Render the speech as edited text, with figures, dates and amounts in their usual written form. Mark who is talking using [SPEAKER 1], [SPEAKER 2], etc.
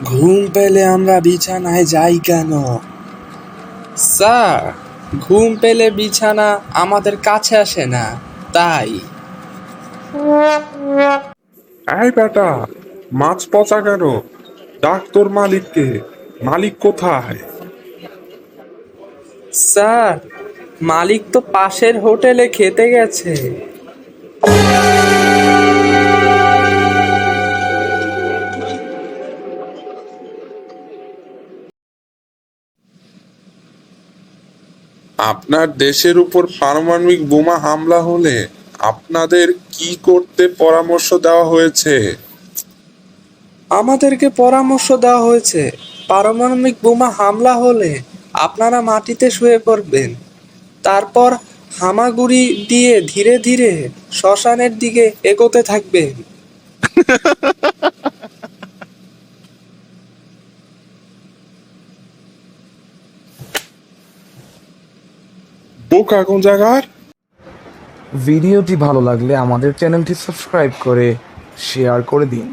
[SPEAKER 1] ঘুম পেলে আমরা বিছানায় যাই কেন? স্যার, ঘুম পেলে বিছানা আমাদের কাছে আসে না, তাই।
[SPEAKER 2] এই বেটা, মাছ পচা কেন? ডাক তোর মালিককে। মালিক কোথায়?
[SPEAKER 1] স্যার, মালিক তো পাশের হোটেলে খেতে গেছে।
[SPEAKER 2] আপনার দেশের উপর পারমাণবিক বোমা হামলা হলে আপনাদের কি করতে পরামর্শ দেওয়া হয়েছে?
[SPEAKER 1] আমাদেরকে পরামর্শ দেওয়া হয়েছে, পারমাণবিক বোমা হামলা হলে আপনারা মাটিতে শুয়ে পড়বেন, তারপর হামাগুড়ি দিয়ে ধীরে ধীরে শ্মশানের দিকে এগোতে থাকবেন।
[SPEAKER 2] বোকা কোন জায়গার?
[SPEAKER 3] ভিডিওটি ভালো লাগলে আমাদের চ্যানেলটি সাবস্ক্রাইব করে শেয়ার করে দিন।